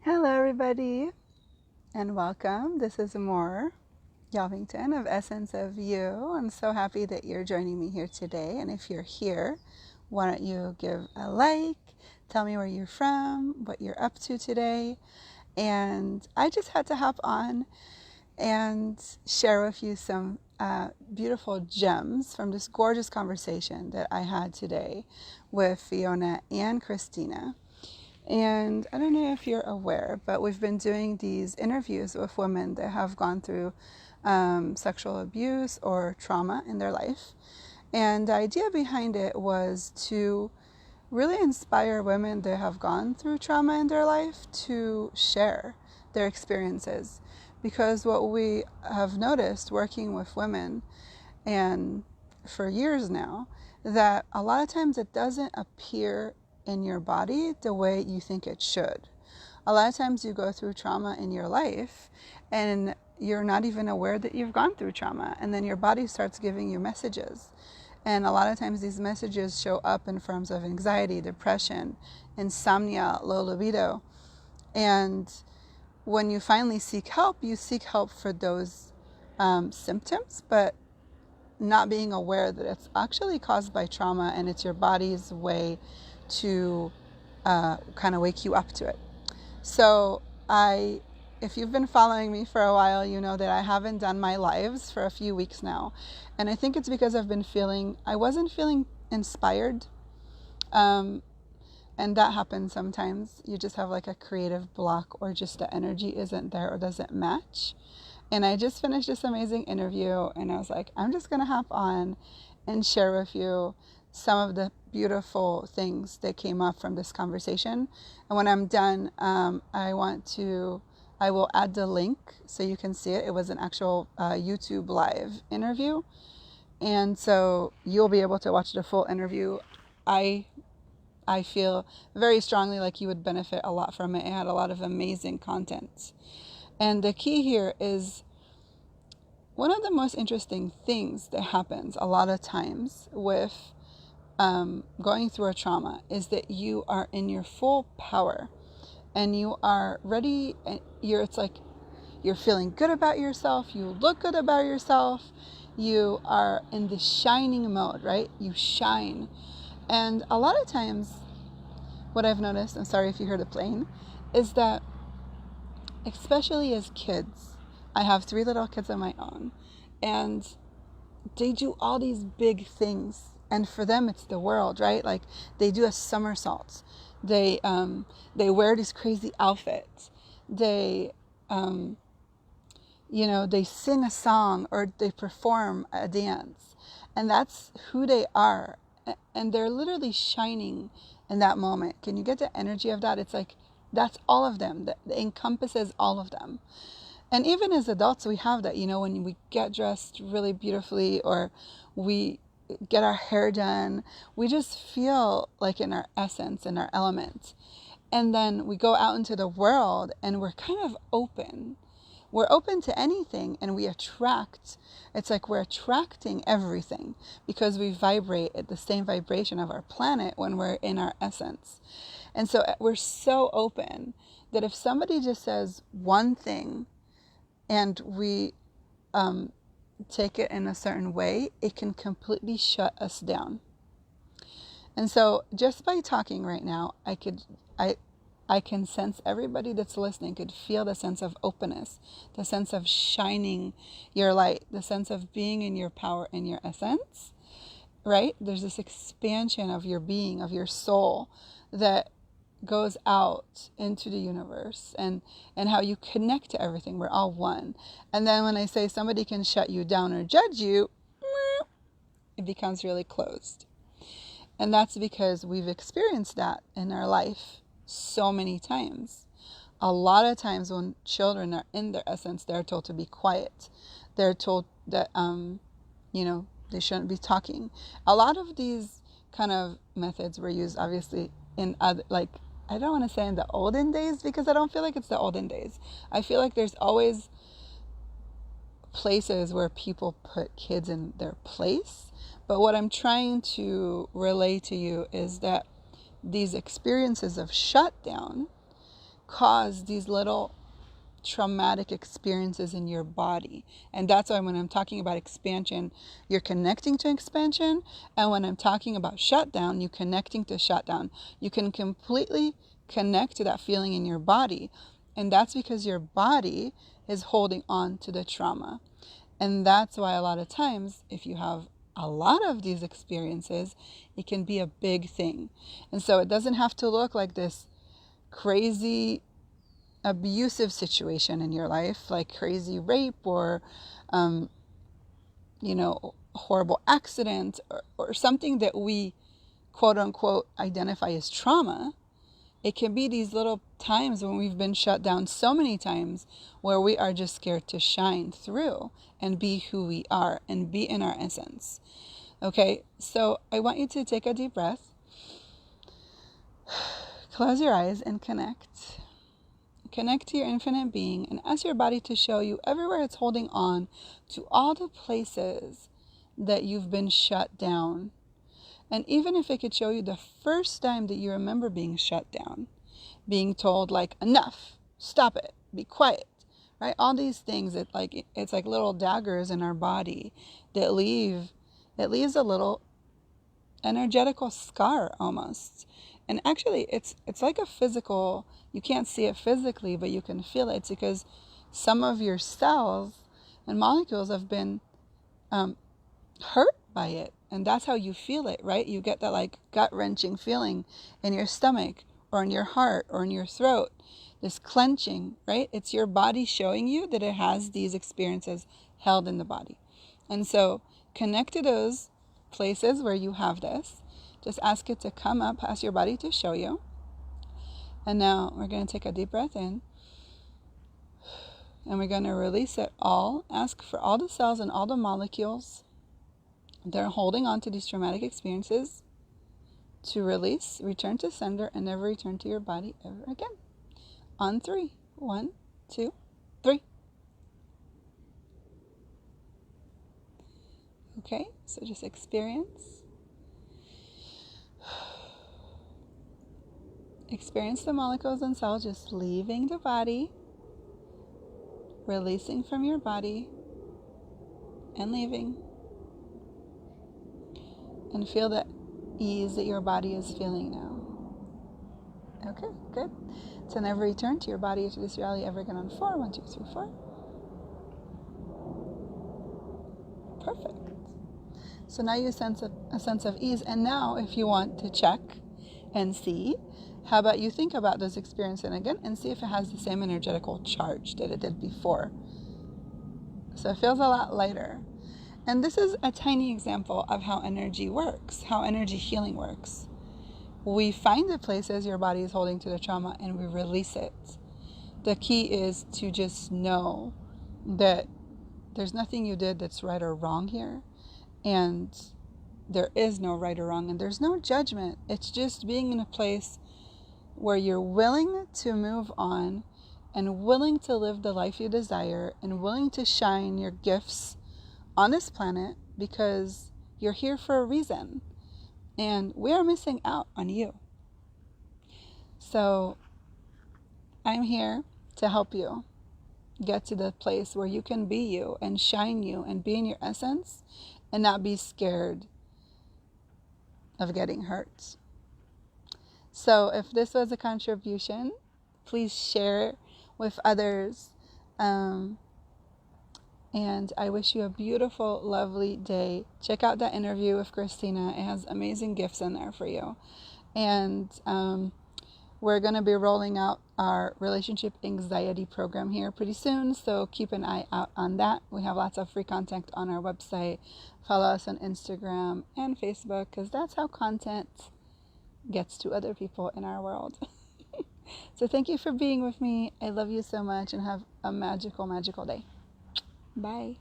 Hello, everybody, and welcome. This is Moore Yelvington of Essence of You. I'm so happy that you're joining me here today. And if you're here, why don't you give a like, tell me where you're from, what you're up to today. And I just had to hop on and share with you some beautiful gems from this gorgeous conversation that I had today with Fiona and Christina. And I don't know if you're aware, but we've been doing these interviews with women that have gone through sexual abuse or trauma in their life. And the idea behind it was to really inspire women that have gone through trauma in their life to share their experiences. Because what we have noticed working with women, and for years now, that a lot of times it doesn't appear in your body the way you think it should. A lot of times you go through trauma in your life and you're not even aware that you've gone through trauma, and then your body starts giving you messages. And a lot of times these messages show up in forms of anxiety, depression, insomnia, low libido. And when you finally seek help, you seek help for those symptoms, but not being aware that it's actually caused by trauma, and it's your body's way to kind of wake you up to it. So if you've been following me for a while, you know that I haven't done my lives for a few weeks now. And I think it's because I wasn't feeling inspired. And that happens sometimes. You just have like a creative block, or just the energy isn't there or doesn't match. And I just finished this amazing interview, and I was like, I'm just going to hop on and share with you some of the beautiful things that came up from this conversation. And when I'm done, I will add the link so you can see it. It was an actual YouTube live interview. And so you'll be able to watch the full interview. I feel very strongly like you would benefit a lot from it. It had a lot of amazing content. And the key here is one of the most interesting things that happens a lot of times with going through a trauma is that you are in your full power and you are ready. It's like you're feeling good about yourself. You look good about yourself. You are in the shining mode, right? You shine. And a lot of times what I've noticed, I'm sorry if you heard a plane, is that especially as kids, I have 3 little kids of my own, and they do all these big things, and for them it's the world, right? Like they do a somersault, they wear these crazy outfits, they they sing a song or they perform a dance, and that's who they are, and they're literally shining in that moment. Can you get the energy of that? It's like that's all of them. That encompasses all of them. And even as adults, we have that, when we get dressed really beautifully or we get our hair done, we just feel like in our essence, in our element. And then we go out into the world and we're kind of open. We're open to anything, and we attract. It's like we're attracting everything because we vibrate at the same vibration of our planet when we're in our essence. And so we're so open that if somebody just says one thing and we take it in a certain way, it can completely shut us down. And so just by talking right now, I can sense everybody that's listening could feel the sense of openness, the sense of shining your light, the sense of being in your power and your essence, right? There's this expansion of your being, of your soul that goes out into the universe, and how you connect to everything. We're all one. And then when I say somebody can shut you down or judge you, it becomes really closed. And that's because we've experienced that in our life so many times. A lot of times when children are in their essence, they're told to be quiet. They're told that, they shouldn't be talking. A lot of these kind of methods were used, obviously, in other, like, I don't want to say in the olden days, because I don't feel like it's the olden days. I feel like there's always places where people put kids in their place. But what I'm trying to relay to you is that these experiences of shutdown cause these little traumatic experiences in your body. And that's why when I'm talking about expansion, you're connecting to expansion. And when I'm talking about shutdown, you're connecting to shutdown. You can completely connect to that feeling in your body. And that's because your body is holding on to the trauma. And that's why a lot of times, if you have a lot of these experiences, it can be a big thing. And so it doesn't have to look like this crazy abusive situation in your life, like crazy rape or, horrible accident or something that we quote unquote identify as trauma. It can be these little times when we've been shut down so many times where we are just scared to shine through and be who we are and be in our essence. Okay, so I want you to take a deep breath, close your eyes and connect. Connect to your infinite being and ask your body to show you everywhere it's holding on to all the places that you've been shut down. And even if it could show you the first time that you remember being shut down, being told like, enough, stop it, be quiet, right? All these things, it's like little daggers in our body that leaves a little energetical scar almost. And actually it's like a physical, you can't see it physically, but you can feel it. It's because some of your cells and molecules have been hurt by it. And that's how you feel it, right? You get that like gut-wrenching feeling in your stomach or in your heart or in your throat, this clenching, right? It's your body showing you that it has these experiences held in the body. And so connect to those places where you have this. Just ask it to come up, ask your body to show you. And now we're going to take a deep breath in. And we're going to release it all. Ask for all the cells and all the molecules that are holding on to these traumatic experiences to release, return to sender, and never return to your body ever again. On 3. 1, 2, 3. Okay, so just experience. Experience the molecules and cells just leaving the body, releasing from your body, and leaving. And feel the ease that your body is feeling now. Okay, good. So never return to your body, to this reality ever again on 4. 1, 2, 3, 4. Perfect. So now you sense a sense of ease. And now if you want to check and see, how about you think about those experiences again and see if it has the same energetical charge that it did before. So it feels a lot lighter. And this is a tiny example of how energy works, how energy healing works. We find the places your body is holding to the trauma and we release it. The key is to just know that there's nothing you did that's right or wrong here. And there is no right or wrong, and there's no judgment. It's just being in a place where you're willing to move on and willing to live the life you desire and willing to shine your gifts on this planet because you're here for a reason. And we are missing out on you. So I'm here to help you get to the place where you can be you and shine you and be in your essence and not be scared of getting hurt. So if this was a contribution, please share it with others. And I wish you a beautiful, lovely day. Check out that interview with Christina. It has amazing gifts in there for you. And we're going to be rolling out our relationship anxiety program here pretty soon. So keep an eye out on that. We have lots of free content on our website. Follow us on Instagram and Facebook because that's how content gets to other people in our world. So thank you for being with me. I love you so much and have a magical, magical day. Bye.